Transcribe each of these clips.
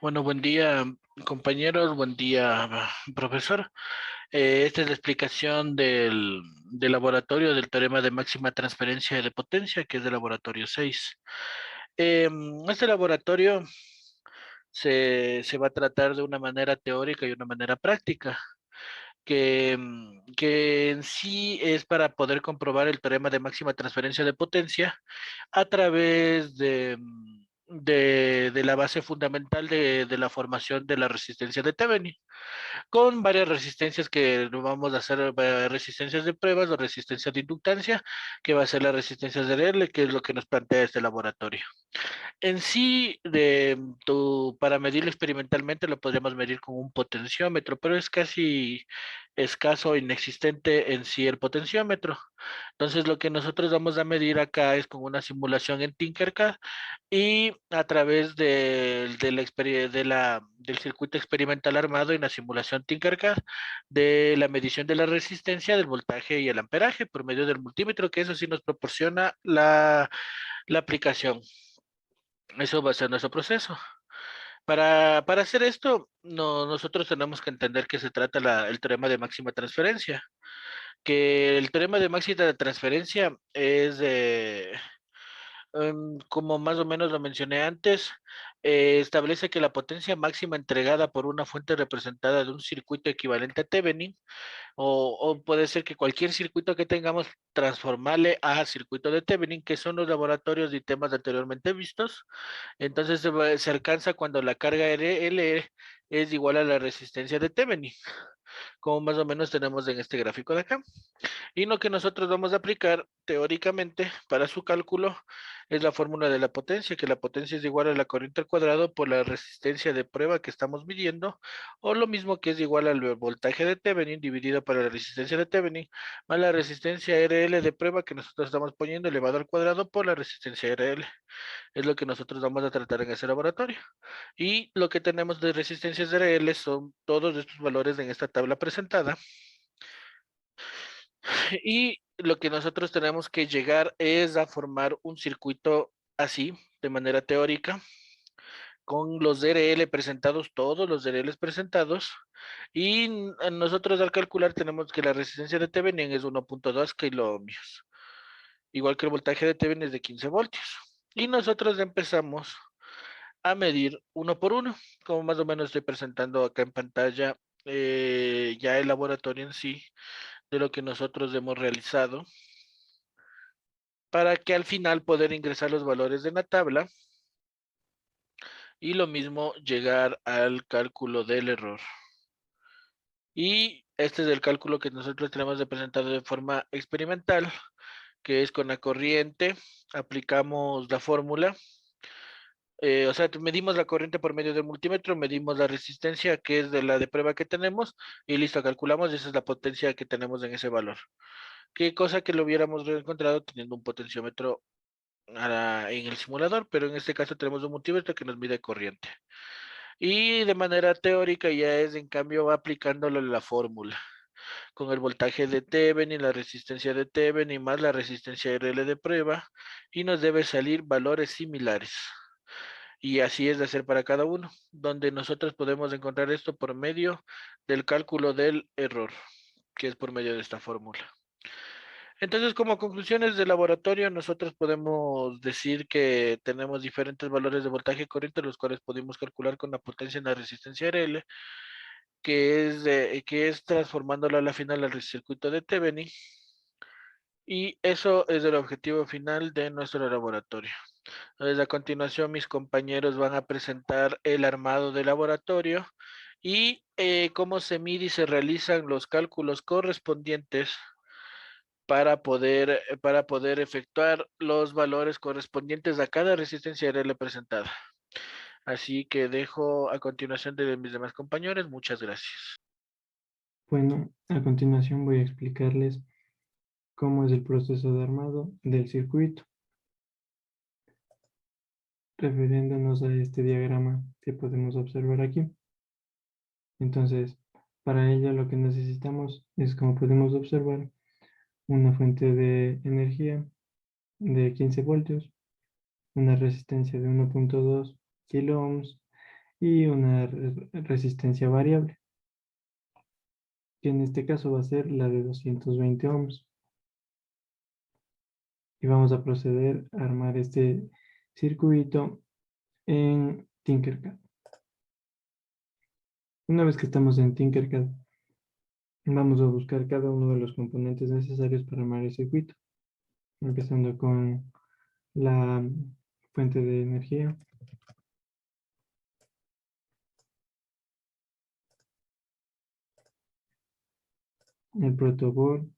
Bueno, buen día, compañeros, buen día, profesor. Esta es la explicación del laboratorio del teorema de máxima transferencia de potencia, que es del laboratorio 6. Este laboratorio se va a tratar de una manera teórica y una manera práctica, que en sí es para poder comprobar el teorema de máxima transferencia de potencia a través de la base fundamental de la formación de la resistencia de Thevenin, con varias resistencias que no vamos a hacer, resistencias de pruebas o resistencias de inductancia, que va a ser la resistencia de RL, que es lo que nos plantea este laboratorio. En sí, para medirlo experimentalmente lo podríamos medir con un potenciómetro, pero es casi escaso o inexistente en sí el potenciómetro. Entonces, lo que nosotros vamos a medir acá es con una simulación en Tinkercad y a través del circuito experimental armado en la simulación Tinkercad de la medición de la resistencia, del voltaje y el amperaje por medio del multímetro, que eso sí nos proporciona la aplicación. Eso va a ser nuestro proceso. Para hacer esto, nosotros tenemos que entender que se trata el teorema de máxima transferencia, que el teorema de máxima transferencia es, como más o menos lo mencioné antes, establece que la potencia máxima entregada por una fuente representada de un circuito equivalente a Thevenin o puede ser que cualquier circuito que tengamos, transformarle a circuito de Thevenin, que son los laboratorios y temas anteriormente vistos. Entonces se alcanza cuando la carga RL es igual a la resistencia de Thevenin, como más o menos tenemos en este gráfico de acá. Y lo que nosotros vamos a aplicar teóricamente para su cálculo es la fórmula de la potencia, que la potencia es igual a la corriente al cuadrado por la resistencia de prueba que estamos midiendo, o lo mismo que es igual al voltaje de Thevenin dividido por la resistencia de Thevenin, más la resistencia RL de prueba que nosotros estamos poniendo elevado al cuadrado por la resistencia RL. Es lo que nosotros vamos a tratar en ese laboratorio. Y lo que tenemos de resistencias RL son todos estos valores en esta tabla presentada. Y lo que nosotros tenemos que llegar es a formar un circuito así, de manera teórica, con los DRL presentados, todos los DRLs presentados, y nosotros al calcular tenemos que la resistencia de Thevenin es 1.2 kiloohmios, igual que el voltaje de Thevenin es de 15 voltios. Y nosotros empezamos a medir uno por uno, como más o menos estoy presentando acá en pantalla, ya el laboratorio en sí, de lo que nosotros hemos realizado, para que al final poder ingresar los valores de la tabla y lo mismo llegar al cálculo del error. Y este es el cálculo que nosotros tenemos representado de forma experimental, que es con la corriente, aplicamos la fórmula, o sea, medimos la corriente por medio del multímetro, medimos la resistencia, que es de la de prueba que tenemos, y listo, calculamos, esa es la potencia que tenemos en ese valor. Qué cosa que lo hubiéramos encontrado teniendo un potenciómetro en el simulador, pero en este caso tenemos un multímetro que nos mide corriente. Y de manera teórica ya es en cambio va aplicándolo la fórmula con el voltaje de Thevenin, la resistencia de Thevenin más la resistencia RL de prueba y nos debe salir valores similares. Y así es de hacer para cada uno, donde nosotros podemos encontrar esto por medio del cálculo del error, que es por medio de esta fórmula. Entonces, como conclusiones de laboratorio, nosotros podemos decir que tenemos diferentes valores de voltaje y corriente, los cuales podemos calcular con la potencia en la resistencia RL, que es transformándola a la final al circuito de Thevenin. Y eso es el objetivo final de nuestro laboratorio. Entonces, a continuación, mis compañeros van a presentar el armado del laboratorio y cómo se mide y se realizan los cálculos correspondientes para poder efectuar los valores correspondientes a cada resistencia RL presentada. Así que dejo a continuación de mis demás compañeros. Muchas gracias. Bueno, a continuación voy a explicarles cómo es el proceso de armado del circuito, refiriéndonos a este diagrama que podemos observar aquí. Entonces, para ello lo que necesitamos es, como podemos observar, una fuente de energía de 15 voltios, una resistencia de 1.2 kilo ohms y una resistencia variable, que en este caso va a ser la de 220 ohms. Y vamos a proceder a armar este circuito en Tinkercad. Una vez que estamos en Tinkercad, vamos a buscar cada uno de los componentes necesarios para armar el circuito, empezando con la fuente de energía, el protoboard,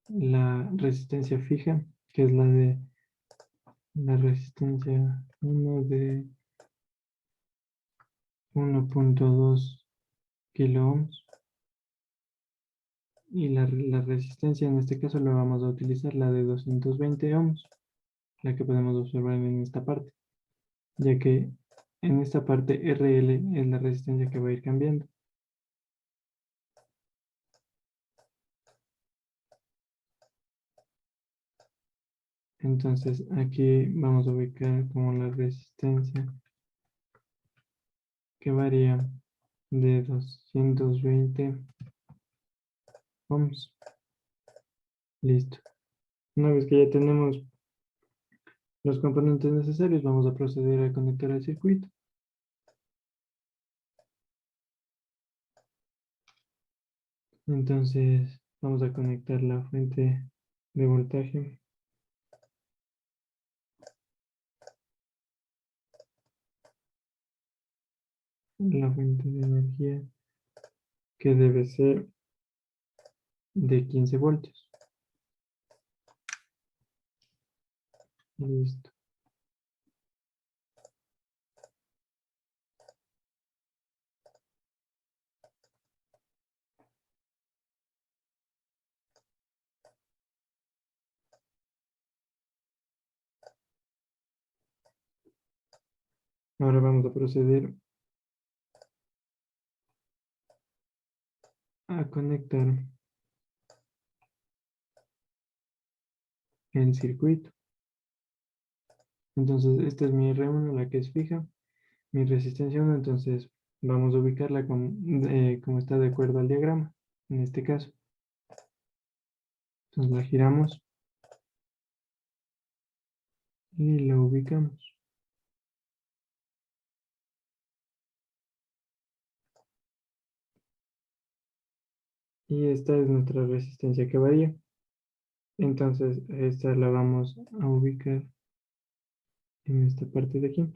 la resistencia fija, que es la resistencia 1 de 1.2 kilo ohms, y la resistencia en este caso la vamos a utilizar la de 220 ohms, la que podemos observar en esta parte, ya que en esta parte RL es la resistencia que va a ir cambiando. Entonces aquí vamos a ubicar como la resistencia que varía de 220 ohms. Listo. Una vez que ya tenemos los componentes necesarios, vamos a proceder a conectar el circuito. Entonces vamos a conectar la fuente de voltaje, la fuente de energía, que debe ser de 15 voltios. Listo. Ahora vamos a proceder a conectar el circuito. Entonces esta es mi R1, la que es fija, mi resistencia 1, entonces vamos a ubicarla como está de acuerdo al diagrama, en este caso. Entonces la giramos y la ubicamos. Y esta es nuestra resistencia que varía. Entonces esta la vamos a ubicar en esta parte de aquí.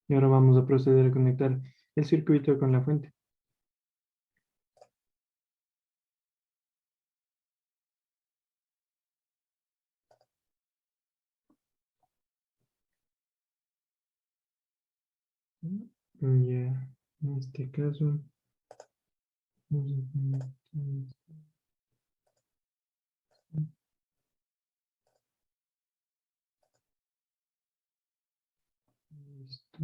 Y ahora vamos a proceder a conectar el circuito con la fuente. Ya, en este caso, vamos a conectar esto.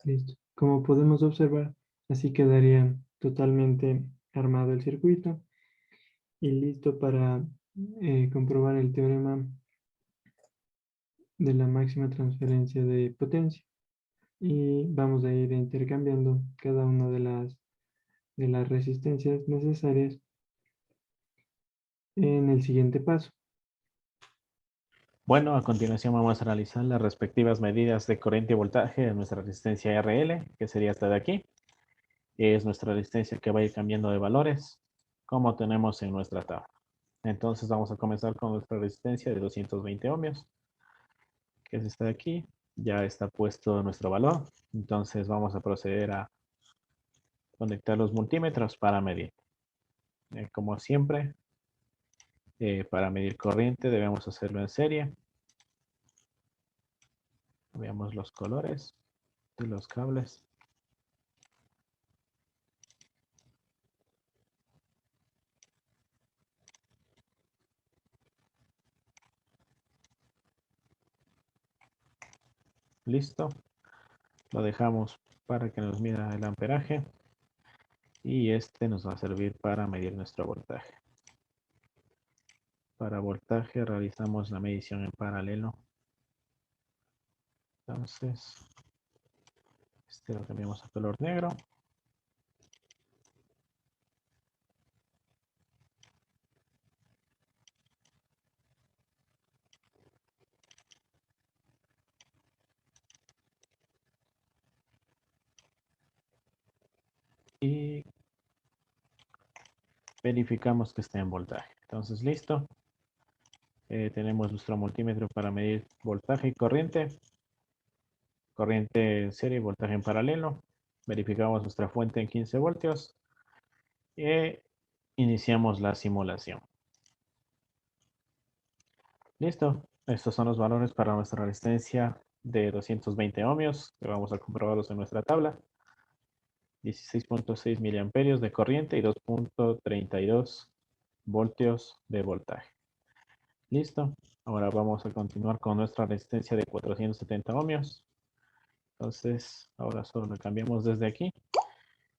Listo. Como podemos observar, así quedaría totalmente armado el circuito y listo para comprobar el teorema de la máxima transferencia de potencia. Y vamos a ir intercambiando cada una de las resistencias necesarias en el siguiente paso. Bueno, a continuación vamos a realizar las respectivas medidas de corriente y voltaje de nuestra resistencia RL, que sería esta de aquí. Es nuestra resistencia que va a ir cambiando de valores, como tenemos en nuestra tabla. Entonces vamos a comenzar con nuestra resistencia de 220 ohmios, que es esta de aquí. Ya está puesto nuestro valor. Entonces vamos a proceder a conectar los multímetros para medir. Como siempre, para medir corriente debemos hacerlo en serie. Veamos los colores de los cables. Listo. Lo dejamos para que nos mida el amperaje. Y este nos va a servir para medir nuestro voltaje. Para voltaje realizamos la medición en paralelo. Entonces, este lo cambiamos a color negro. Y verificamos que esté en voltaje. Entonces, listo. Tenemos nuestro multímetro para medir voltaje y corriente. Corriente en serie y voltaje en paralelo. Verificamos nuestra fuente en 15 voltios. E iniciamos la simulación. Listo. Estos son los valores para nuestra resistencia de 220 ohmios, que vamos a comprobarlos en nuestra tabla. 16.6 miliamperios de corriente y 2.32 voltios de voltaje. Listo. Ahora vamos a continuar con nuestra resistencia de 470 ohmios. Entonces, ahora solo lo cambiamos desde aquí.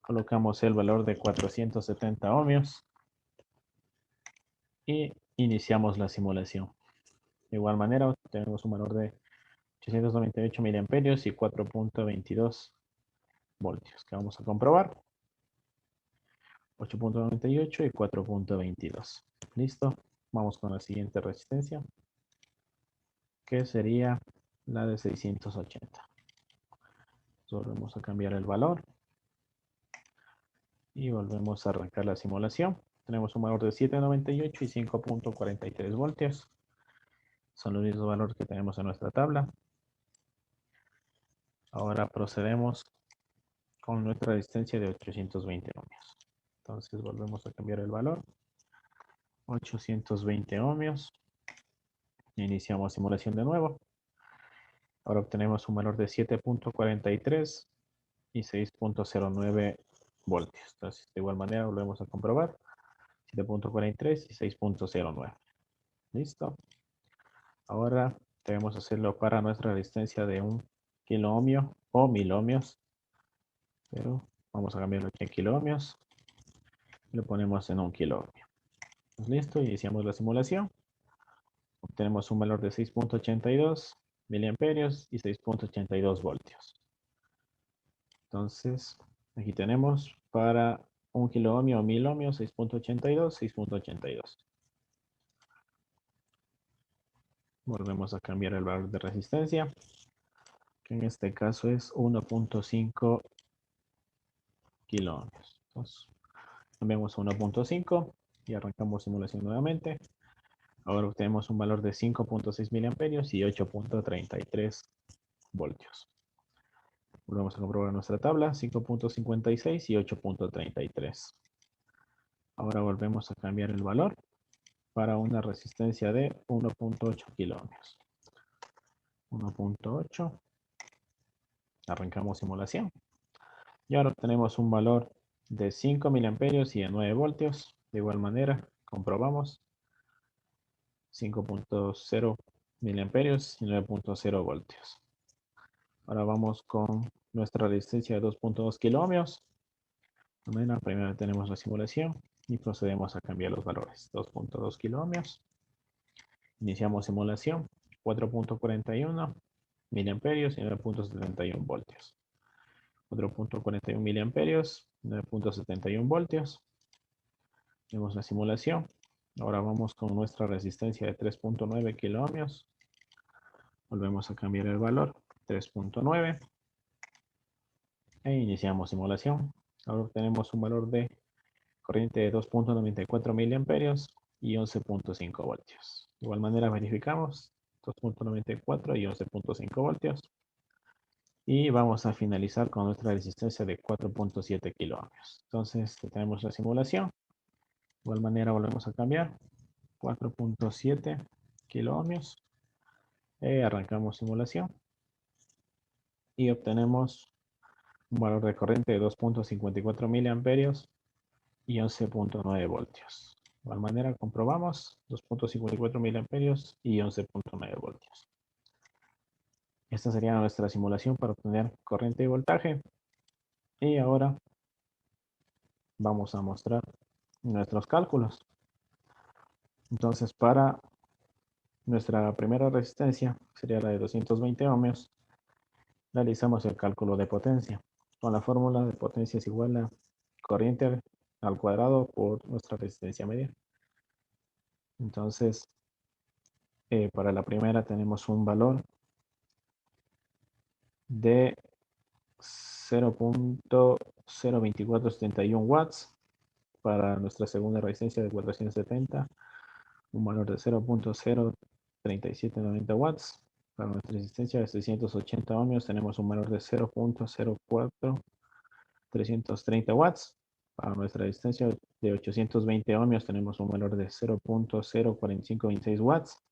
Colocamos el valor de 470 ohmios. Y iniciamos la simulación. De igual manera, tenemos un valor de 898 miliamperios y 4.22 voltios, que vamos a comprobar. 8.98 y 4.22. Listo. Vamos con la siguiente resistencia, que sería la de 680. Volvemos a cambiar el valor. Y volvemos a arrancar la simulación. Tenemos un valor de 7.98 y 5.43 voltios. Son los mismos valores que tenemos en nuestra tabla. Ahora procedemos con nuestra resistencia de 820 ohmios. Entonces volvemos a cambiar el valor. 820 ohmios. Iniciamos simulación de nuevo. Ahora obtenemos un valor de 7.43 y 6.09 voltios. Entonces, de igual manera, volvemos a comprobar. 7.43 y 6.09. Listo. Ahora debemos hacerlo para nuestra resistencia de 1 kilo ohmio o 1000 ohmios. Pero vamos a cambiarlo aquí en kilo ohmios. Lo ponemos en 1 kilo ohmio. Listo, iniciamos la simulación. Obtenemos un valor de 6.82 miliamperios y 6.82 voltios. Entonces, aquí tenemos para 1 kilo ohmio o 1000 ohmios, 6.82, 6.82. Volvemos a cambiar el valor de resistencia, que en este caso es 1.5 kilo ohmios. Entonces, cambiamos a 1.5 y arrancamos simulación nuevamente. Ahora obtenemos un valor de 5.6 miliamperios y 8.33 voltios. Volvemos a comprobar nuestra tabla, 5.56 y 8.33. Ahora volvemos a cambiar el valor para una resistencia de 1.8 kilo ohmios. 1.8. Arrancamos simulación. Y ahora obtenemos un valor de 5 miliamperios y de 9 voltios. De igual manera, comprobamos 5.0 miliamperios y 9.0 voltios. Ahora vamos con nuestra resistencia de 2.2 kilo ohmios. Primero tenemos la simulación y procedemos a cambiar los valores. 2.2 kilo ohmios. Iniciamos simulación. 4.41 miliamperios y 9.71 voltios. 4.41 miliamperios, 9.71 voltios. Tenemos la simulación. Ahora vamos con nuestra resistencia de 3.9 kilo ohmios. Volvemos a cambiar el valor. 3.9. E iniciamos simulación. Ahora obtenemos un valor de corriente de 2.94 miliamperios y 11.5 voltios. De igual manera verificamos 2.94 y 11.5 voltios. Y vamos a finalizar con nuestra resistencia de 4.7 kilo ohmios. Entonces tenemos la simulación. De igual manera volvemos a cambiar. 4.7 kilo ohmios. Arrancamos simulación. Y obtenemos un valor de corriente de 2.54 miliamperios y 11.9 voltios. De igual manera comprobamos 2.54 miliamperios y 11.9 voltios. Esta sería nuestra simulación para obtener corriente y voltaje. Y ahora vamos a mostrar nuestros cálculos. Entonces, para nuestra primera resistencia, sería la de 220 ohmios, realizamos el cálculo de potencia. Con la fórmula de potencia es igual a corriente al cuadrado por nuestra resistencia media. Entonces, para la primera tenemos un valor de 0.02471 watts. Para nuestra segunda resistencia de 470, un valor de 0.03790 watts. Para nuestra resistencia de 680 ohmios tenemos un valor de 0.04330 watts. Para nuestra resistencia de 820 ohmios tenemos un valor de 0.04526 watts.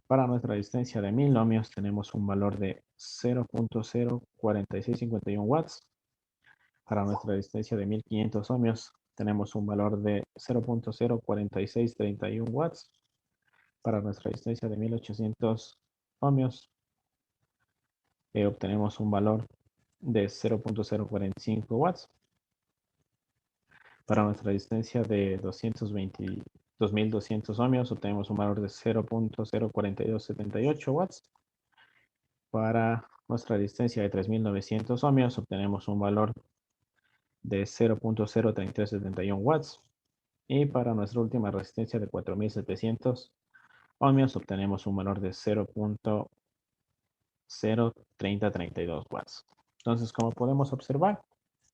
Para nuestra resistencia de 1000 ohmios tenemos un valor de 0.04651 watts. Para nuestra resistencia de 1500 ohmios tenemos un valor de 0.04631 watts. Para nuestra resistencia de 1800 ohmios obtenemos un valor de 0.045 watts. Para nuestra resistencia de 2200 ohmios obtenemos un valor de 0.04278 watts. Para nuestra resistencia de 3900 ohmios obtenemos un valor de 0.03371 watts. Y para nuestra última resistencia de 4700 ohmios obtenemos un valor de 0.03032 watts. Entonces, como podemos observar,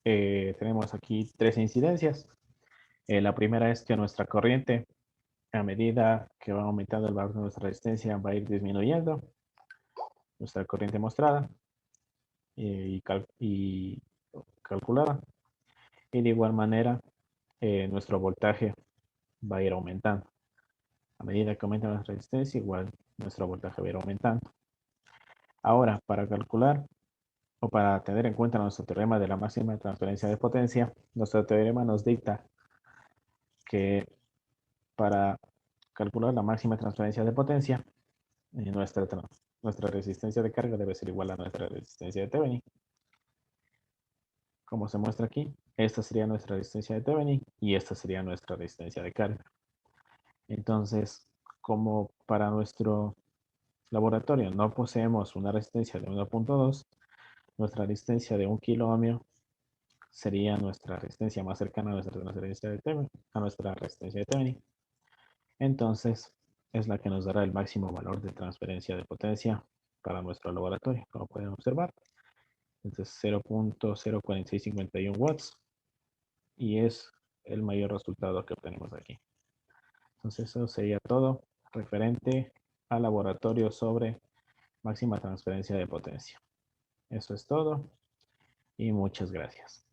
tenemos aquí tres incidencias. La primera es que nuestra corriente, a medida que va aumentando el valor de nuestra resistencia, va a ir disminuyendo nuestra corriente mostrada y calculada. Y de igual manera, nuestro voltaje va a ir aumentando. A medida que aumenta la resistencia, igual nuestro voltaje va a ir aumentando. Ahora, para calcular o para tener en cuenta nuestro teorema de la máxima transferencia de potencia, nuestro teorema nos dicta que para calcular la máxima transferencia de potencia, nuestra resistencia de carga debe ser igual a nuestra resistencia de Thevenin. Como se muestra aquí, esta sería nuestra resistencia de Thevenin y esta sería nuestra resistencia de carga. Entonces, como para nuestro laboratorio no poseemos una resistencia de 1.2, nuestra resistencia de 1 kilo ohmio sería nuestra resistencia más cercana a nuestra resistencia de Thevenin. Entonces, es la que nos dará el máximo valor de transferencia de potencia para nuestro laboratorio, como pueden observar. Entonces, 0.04651 watts y es el mayor resultado que obtenemos aquí. Entonces, eso sería todo referente al laboratorio sobre máxima transferencia de potencia. Eso es todo y muchas gracias.